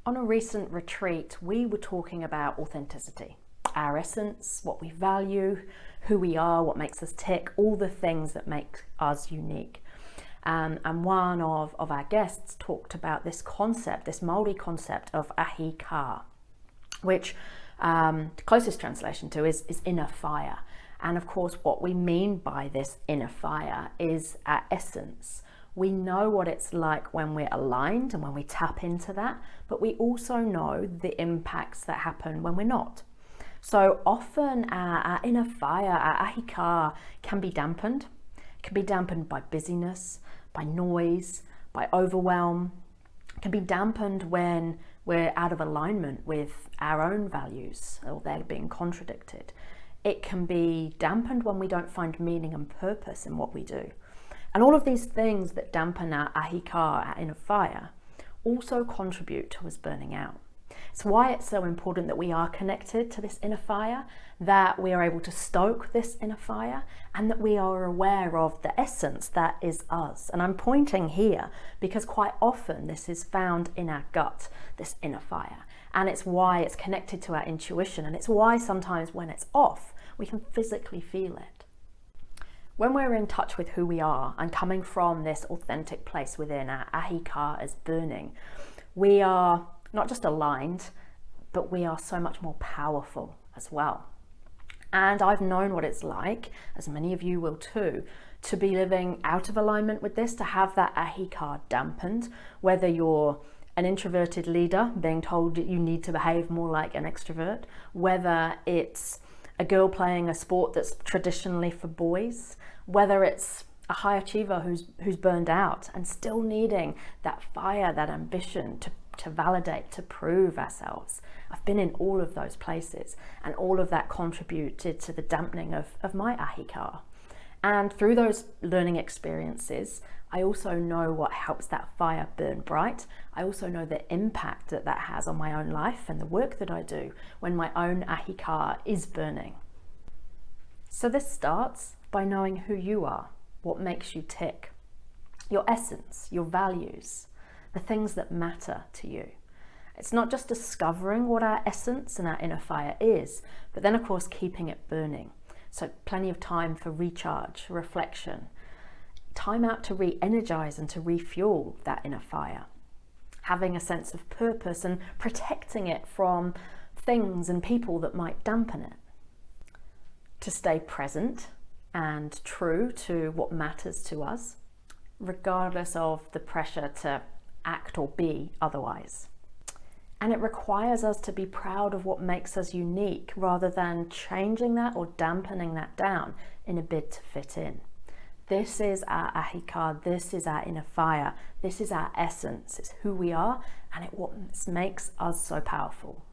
On a recent retreat, we were talking about authenticity, our essence, what we value, who we are, what makes us tick, all the things that make us unique. And one of our guests talked about this concept, this Maori concept of ahi ka, which the closest translation to is inner fire. And of course, what we mean by this inner fire is our essence. We know what it's like when we're aligned and when we tap into that, but we also know the impacts that happen when we're not. So often our inner fire, our ahi ka, can be dampened. It can be dampened by busyness, by noise, by overwhelm. It can be dampened when we're out of alignment with our own values or they're being contradicted. It can be dampened when we don't find meaning and purpose in what we do. And all of these things that dampen our ahi ka, our inner fire, also contribute to us burning out. It's why it's so important that we are connected to this inner fire, that we are able to stoke this inner fire, and that we are aware of the essence that is us. And I'm pointing here because quite often this is found in our gut, this inner fire. And it's why it's connected to our intuition, and it's why sometimes when it's off, we can physically feel it. When we're in touch with who we are and coming from this authentic place within, our ahi ka is burning, we are not just aligned, but we are so much more powerful as well. And I've known what it's like, as many of you will too, to be living out of alignment with this, to have that ahi ka dampened, whether you're an introverted leader being told that you need to behave more like an extrovert, whether it's a girl playing a sport that's traditionally for boys, whether it's a high achiever who's burned out and still needing that fire, that ambition to validate, to prove ourselves. I've been in all of those places, and all of that contributed to the dampening of my ahi ka. And through those learning experiences, I also know what helps that fire burn bright. I also know the impact that that has on my own life and the work that I do when my own ahi ka is burning. So this starts by knowing who you are, what makes you tick, your essence, your values, the things that matter to you. It's not just discovering what our essence and our inner fire is, but then of course keeping it burning. So plenty of time for recharge, reflection, time out to re-energize and to refuel that inner fire. Having a sense of purpose and protecting it from things and people that might dampen it. To stay present and true to what matters to us, regardless of the pressure to act or be otherwise. And it requires us to be proud of what makes us unique rather than changing that or dampening that down in a bid to fit in. This is our ahi ka, this is our inner fire, this is our essence, it's who we are, and it's what makes us so powerful.